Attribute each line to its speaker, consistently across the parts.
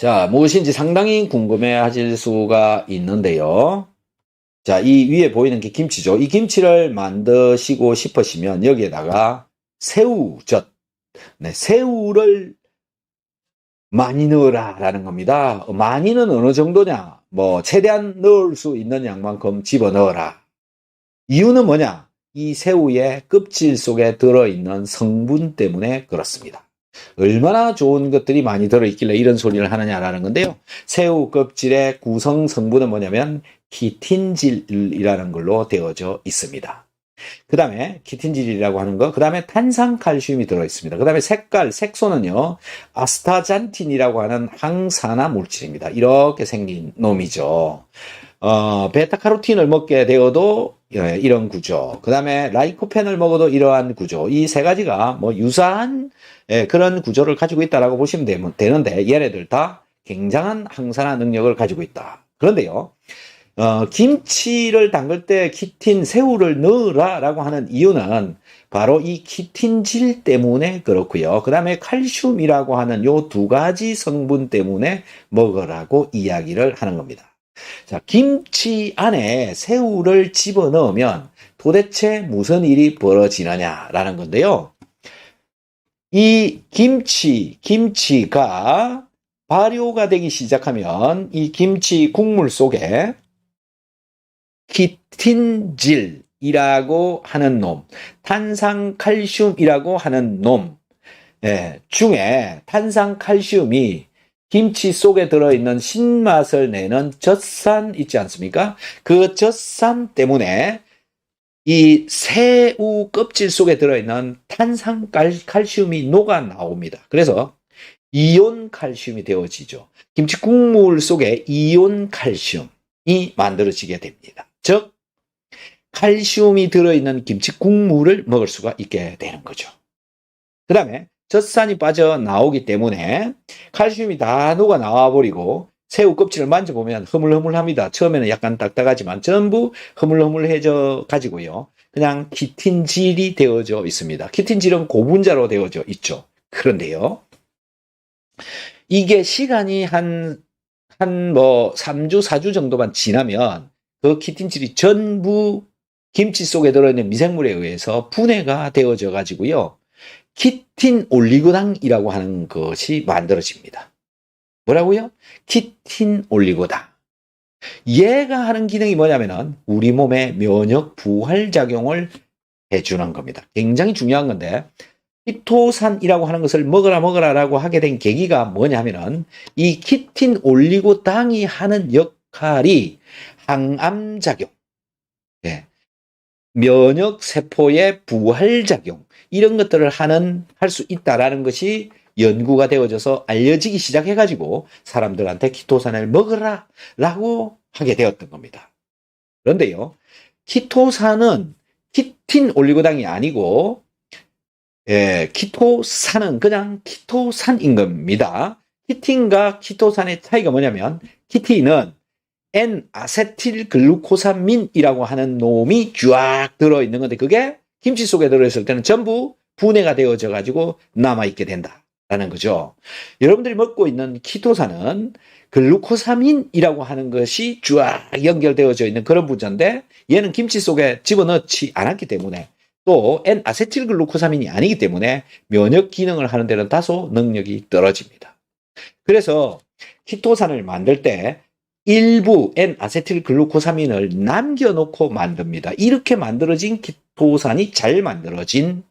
Speaker 1: 자, 무엇인지 상당히 궁금해 하실 수가 있는데요. 자, 이 위에 보이는 게 김치죠. 이 김치를 만드시고 싶으시면 여기에다가 새우젓, 네, 새우를 많이 넣으라 라는 겁니다. 많이는 어느 정도냐? 뭐 최대한 넣을 수 있는 양만큼 집어넣어라. 이유는 뭐냐? 이 새우의 껍질 속에 들어있는 성분 때문에 그렇습니다. 얼마나 좋은 것들이 많이 들어있길래 이런 소리를 하느냐라는 건데요. 새우 껍질의 구성 성분은 뭐냐면 키틴질이라는 걸로 되어져 있습니다. 그 다음에 키틴질이라고 하는 거, 그 다음에 탄산칼슘이 들어있습니다. 그 다음에 색소는요, 아스타잔틴이라고 하는 항산화 물질입니다. 이렇게 생긴 놈이죠. 베타카로틴을 먹게 되어도 이런 구조, 그 다음에 라이코펜을 먹어도 이러한 구조, 이 세 가지가 뭐 유사한 그런 구조를 가지고 있다라고 보시면 되는데, 얘네들 다 굉장한 항산화 능력을 가지고 있다. 그런데요, 김치를 담글 때 키틴, 새우를 넣으라 라고 하는 이유는 바로 이 키틴질 때문에 그렇고요. 그 다음에 칼슘이라고 하는 요 두 가지 성분 때문에 먹으라고 이야기를 하는 겁니다. 자, 김치 안에 새우를 집어넣으면 도대체 무슨 일이 벌어지느냐라는 건데요. 이 김치가 발효가 되기 시작하면 이 김치 국물 속에 키틴질이라고 하는 놈, 탄산칼슘이라고 하는 놈 중에 탄산칼슘이 김치 속에 들어있는 신맛을 내는 젖산 있지 않습니까? 그 젖산 때문에 이 새우 껍질 속에 들어있는 탄산칼슘이 녹아 나옵니다. 그래서 이온 칼슘이 되어지죠. 김치 국물 속에 이온 칼슘이 만들어지게 됩니다. 즉 칼슘이 들어있는 김치 국물을 먹을 수가 있게 되는 거죠. 그 다음에 젖산이 빠져나오기 때문에 칼슘이 다 녹아 나와버리고 새우 껍질을 만져보면 흐물흐물합니다. 처음에는 약간 딱딱하지만 전부 흐물흐물해져 가지고요. 그냥 키틴질이 되어져 있습니다. 키틴질은 고분자로 되어져 있죠. 그런데요, 이게 시간이 한 3주, 4주 정도만 지나면 그 키틴질이 전부 김치 속에 들어있는 미생물에 의해서 분해가 되어져 가지고요. 키틴 올리고당이라고 하는 것이 만들어집니다. 뭐라고요? 키틴 올리고당. 얘가 하는 기능이 뭐냐면은 우리 몸의 면역 부활 작용을 해주는 겁니다. 굉장히 중요한 건데, 키토산이라고 하는 것을 먹어라라고 하게 된 계기가 뭐냐면은 이 키틴 올리고당이 하는 역할이 항암작용, 면역세포의 부활작용, 이런 것들을 할 수 있다라는 것이 연구가 되어져서 알려지기 시작해가지고 사람들한테 키토산을 먹으라 라고 하게 되었던 겁니다. 그런데요, 키토산은 키틴 올리고당이 아니고 키토산은 그냥 키토산인 겁니다. 키틴과 키토산의 차이가 뭐냐면 키틴은 N아세틸글루코사민이라고 하는 놈이 쫙 들어있는 건데 그게 김치 속에 들어있을 때는 전부 분해가 되어져 가지고 남아있게 된다라는 거죠. 여러분들이 먹고 있는 키토산은 글루코사민이라고 하는 것이 쫙 연결되어져 있는 그런 분자인데 얘는 김치 속에 집어넣지 않았기 때문에 또 N아세틸글루코사민이 아니기 때문에 면역 기능을 하는 데는 다소 능력이 떨어집니다. 그래서 키토산을 만들 때 일부 N아세틸글루코사민을 남겨놓고 만듭니다. 이렇게 만들어진 키토산이 잘 만들어진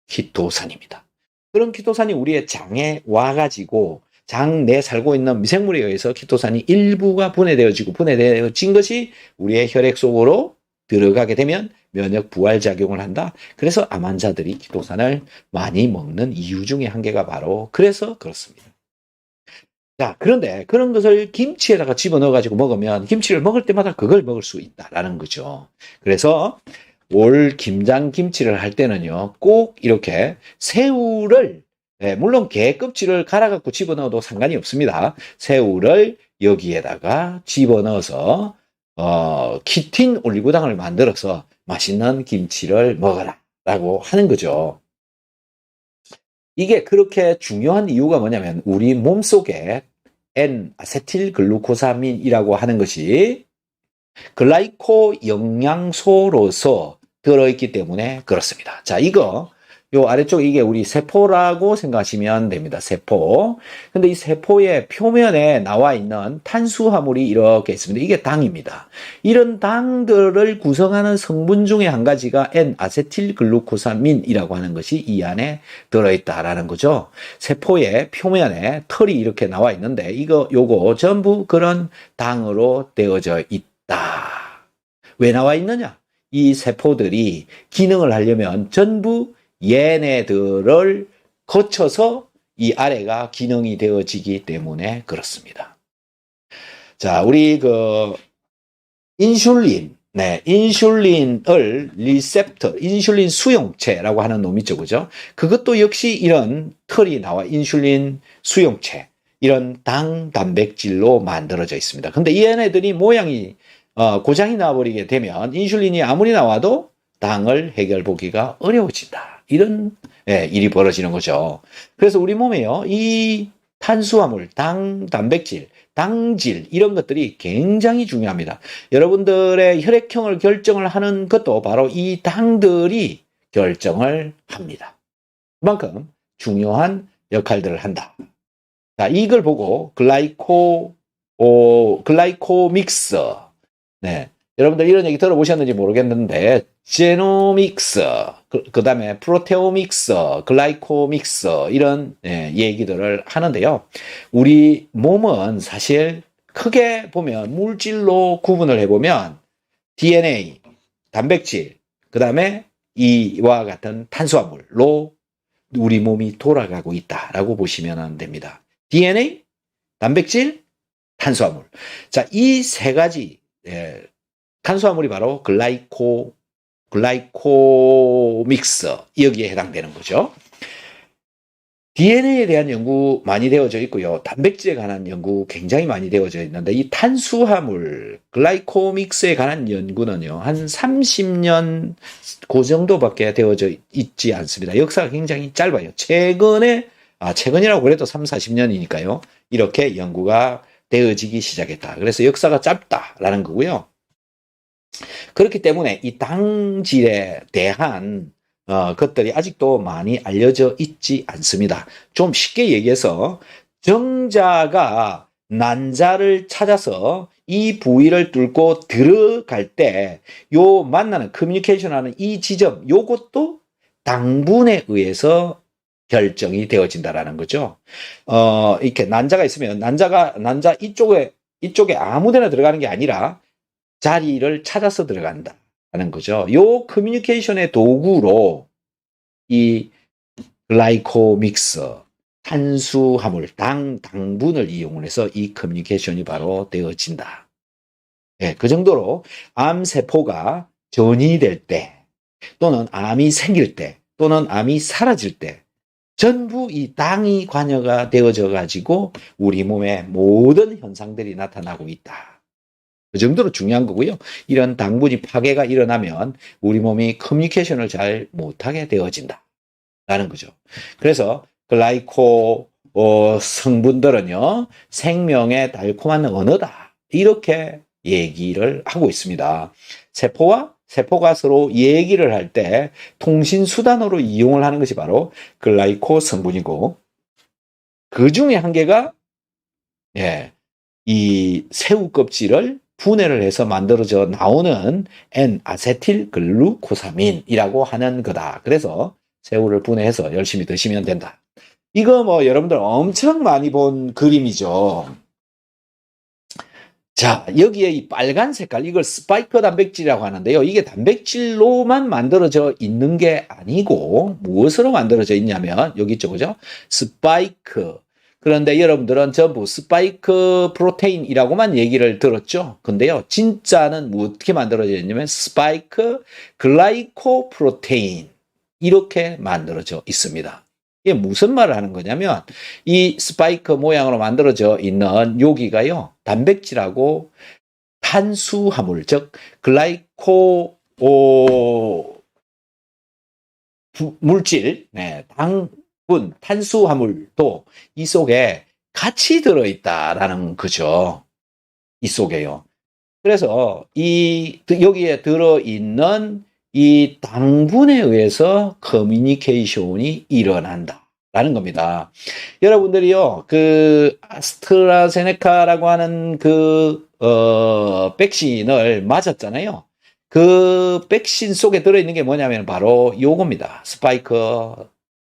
Speaker 1: 키토산입니다. 그런 키토산이 우리의 장에 와가지고 장 내 살고 있는 미생물에 의해서 키토산이 일부가 분해되어진 것이 우리의 혈액 속으로 들어가게 되면 면역 부활작용을 한다. 그래서 암 환자들이 키토산을 많이 먹는 이유 중에 한 개가 바로 그래서 그렇습니다. 자, 그런데 그런 것을 김치에다가 집어넣어가지고 먹으면 김치를 먹을 때마다 그걸 먹을 수 있다라는 거죠. 그래서 올 김장김치를 할 때는요, 꼭 이렇게 새우를, 물론 게 껍질을 갈아갖고 집어넣어도 상관이 없습니다. 새우를 여기에다가 집어넣어서 키틴 올리고당을 만들어서 맛있는 김치를 먹어라 라고 하는 거죠. 이게 그렇게 중요한 이유가 뭐냐면 우리 몸속에 N아세틸글루코사민이라고 하는 것이 글라이코 영양소로서 들어있기 때문에 그렇습니다. 자, 요 아래쪽 이게 우리 세포라고 생각하시면 됩니다. 세포. 근데 이 세포의 표면에 나와 있는 탄수화물이 이렇게 있습니다. 이게 당입니다. 이런 당들을 구성하는 성분 중에 한 가지가 N아세틸글루코사민이라고 하는 것이 이 안에 들어있다라는 거죠. 세포의 표면에 털이 이렇게 나와 있는데 요거 전부 그런 당으로 되어져 있다. 왜 나와 있느냐? 이 세포들이 기능을 하려면 전부 얘네들을 거쳐서 이 아래가 기능이 되어지기 때문에 그렇습니다. 자, 우리 인슐린, 인슐린을 리셉터, 인슐린 수용체라고 하는 놈이 있죠, 그죠? 그것도 역시 이런 털이 나와 인슐린 수용체, 이런 당 단백질로 만들어져 있습니다. 근데 이 얘네들이 모양이 고장이 나버리게 되면 인슐린이 아무리 나와도 당을 해결보기가 어려워진다. 이런 일이 벌어지는 거죠. 그래서 우리 몸에요, 이 탄수화물, 단백질, 당질 이런 것들이 굉장히 중요합니다. 여러분들의 혈액형을 결정을 하는 것도 바로 이 당들이 결정을 합니다. 그만큼 중요한 역할들을 한다. 자, 이걸 보고 글라이코믹서. 여러분들 이런 얘기 들어보셨는지 모르겠는데 제노믹스, 그 다음에 프로테오믹스, 글라이코믹스 이런 얘기들을 하는데요. 우리 몸은 사실 크게 보면 물질로 구분을 해보면 DNA, 단백질, 그 다음에 이와 같은 탄수화물로 우리 몸이 돌아가고 있다라고 보시면 됩니다. DNA, 단백질, 탄수화물. 자, 이 세 가지 탄수화물이 바로 글라이코믹스 여기에 해당되는 거죠. DNA에 대한 연구 많이 되어져 있고요. 단백질에 관한 연구 굉장히 많이 되어져 있는데 이 탄수화물 글라이코믹스에 관한 연구는요. 한 30년 그 정도밖에 되어져 있지 않습니다. 역사가 굉장히 짧아요. 최근이라고 그래도 3, 40년이니까요. 이렇게 연구가 되어지기 시작했다. 그래서 역사가 짧다라는 거고요. 그렇기 때문에 이 당질에 대한 것들이 아직도 많이 알려져 있지 않습니다. 좀 쉽게 얘기해서 정자가 난자를 찾아서 이 부위를 뚫고 들어갈 때 요 만나는 커뮤니케이션하는 이 지점 요것도 당분에 의해서 결정이 되어진다라는 거죠. 이렇게 난자가 있으면 난자 이쪽에 아무데나 들어가는 게 아니라 자리를 찾아서 들어간다는 거죠. 요 커뮤니케이션의 도구로 이 글라이코믹스, 탄수화물, 당분을 이용해서 이 커뮤니케이션이 바로 되어진다. 그 정도로 암세포가 전이될 때, 또는 암이 생길 때, 또는 암이 사라질 때, 전부 이 당이 관여가 되어져 가지고 우리 몸의 모든 현상들이 나타나고 있다. 그 정도로 중요한 거고요. 이런 당분이 파괴가 일어나면 우리 몸이 커뮤니케이션을 잘 못하게 되어진다. 라는 거죠. 그래서 글라이코 성분들은요. 생명의 달콤한 언어다. 이렇게 얘기를 하고 있습니다. 세포가 서로 얘기를 할 때 통신 수단으로 이용을 하는 것이 바로 글라이코 성분이고 그 중에 한 개가 이 새우 껍질을 분해를 해서 만들어져 나오는 N아세틸글루코사민이라고 하는 거다. 그래서 새우를 분해해서 열심히 드시면 된다. 이거 여러분들 엄청 많이 본 그림이죠. 자, 여기에 이 빨간 색깔, 이걸 스파이크 단백질이라고 하는데요. 이게 단백질로만 만들어져 있는 게 아니고, 무엇으로 만들어져 있냐면, 여기 있죠, 그죠? 스파이크. 그런데 여러분들은 전부 스파이크 프로테인이라고만 얘기를 들었죠. 근데요, 진짜는 어떻게 만들어져 있냐면, 스파이크 글라이코 프로테인. 이렇게 만들어져 있습니다. 이게 무슨 말을 하는 거냐면 이 스파이크 모양으로 만들어져 있는 여기가요. 단백질하고 탄수화물 즉 글라이코 물질, 당분, 탄수화물도 이 속에 같이 들어있다라는 거죠. 이 속에요. 그래서 여기에 들어있는 이 당분에 의해서 커뮤니케이션이 일어난다라는 겁니다. 여러분들이요, 그 아스트라제네카라고 하는 백신을 맞았잖아요. 그 백신 속에 들어있는 게 뭐냐면 바로 요겁니다. 스파이크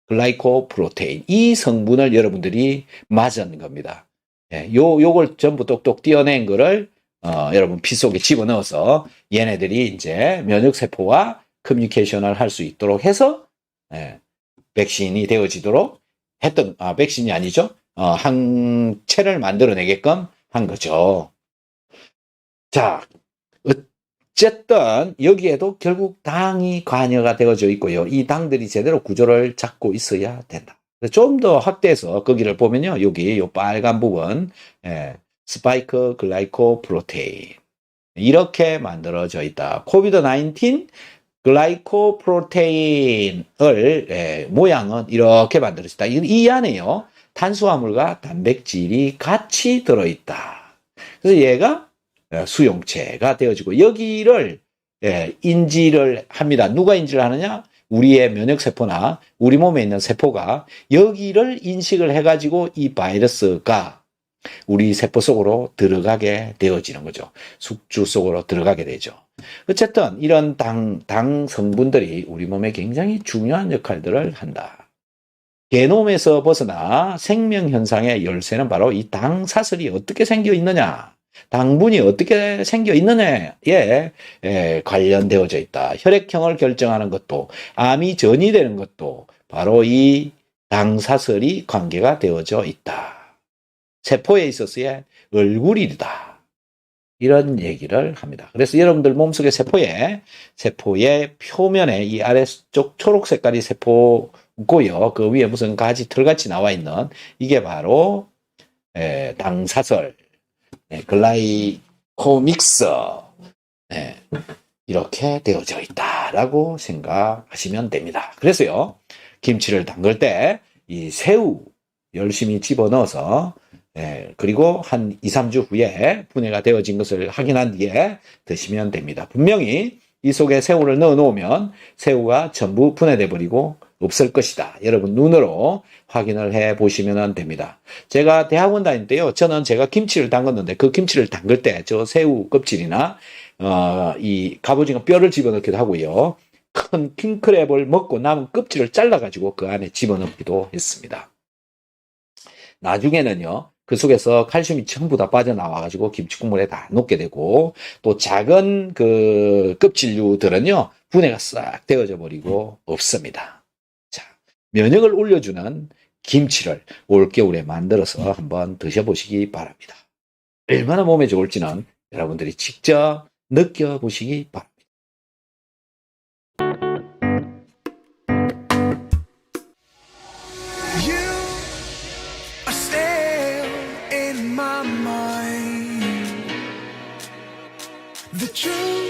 Speaker 1: 글라이코프로테인. 이 성분을 여러분들이 맞은 겁니다. 예, 요걸 전부 똑똑 띄어낸 거를 여러분 피 속에 집어넣어서 얘네들이 이제 면역세포와 커뮤니케이션을 할 수 있도록 해서 백신이 되어지도록 했던, 백신이 아니죠. 항체를 만들어내게끔 한 거죠. 자, 어쨌든 여기에도 결국 당이 관여가 되어져 있고요. 이 당들이 제대로 구조를 잡고 있어야 된다. 좀 더 확대해서 거기를 보면요. 여기 요 빨간 부분, 스파이크 글라이코 프로테인. 이렇게 만들어져 있다. 코비드-19 글라이코 프로테인을 모양은 이렇게 만들어졌다. 이 안에요. 탄수화물과 단백질이 같이 들어있다. 그래서 얘가 수용체가 되어지고 여기를 인지를 합니다. 누가 인지를 하느냐? 우리의 면역세포나 우리 몸에 있는 세포가 여기를 인식을 해가지고 이 바이러스가 우리 세포 속으로 들어가게 되어지는 거죠. 숙주 속으로 들어가게 되죠. 어쨌든 이런 당 성분들이 우리 몸에 굉장히 중요한 역할들을 한다. 게놈에서 벗어나 생명현상의 열쇠는 바로 이 당사슬이 어떻게 생겨 있느냐, 당분이 어떻게 생겨 있느냐에 관련되어져 있다. 혈액형을 결정하는 것도, 암이 전이되는 것도 바로 이 당사슬이 관계가 되어져 있다. 세포에 있어서의 얼굴이다. 이런 얘기를 합니다. 그래서 여러분들 몸속의 세포의 표면에 이 아래쪽 초록 색깔이 세포고요. 그 위에 무슨 가지 털같이 나와 있는 이게 바로 당사슬, 글라이코믹스, 이렇게 되어져 있다라고 생각하시면 됩니다. 그래서요, 김치를 담글 때 이 새우 열심히 집어넣어서 그리고 한 2, 3주 후에 분해가 되어진 것을 확인한 뒤에 드시면 됩니다. 분명히 이 속에 새우를 넣어 놓으면 새우가 전부 분해돼 버리고 없을 것이다. 여러분 눈으로 확인을 해 보시면 됩니다. 제가 대학원 다닐 때요, 저는 제가 김치를 담궜는데 그 김치를 담글 때 저 새우 껍질이나 이 갑오징어 뼈를 집어넣기도 하고요, 큰 킹크랩을 먹고 남은 껍질을 잘라가지고 그 안에 집어넣기도 했습니다. 나중에는요, 그 속에서 칼슘이 전부 다 빠져나와가지고 김치국물에 다 녹게 되고, 또 작은 그 껍질류들은요, 분해가 싹 되어져 버리고 없습니다. 자, 면역을 올려주는 김치를 올겨울에 만들어서 한번 드셔보시기 바랍니다. 얼마나 몸에 좋을지는 여러분들이 직접 느껴보시기 바랍니다.
Speaker 2: The truth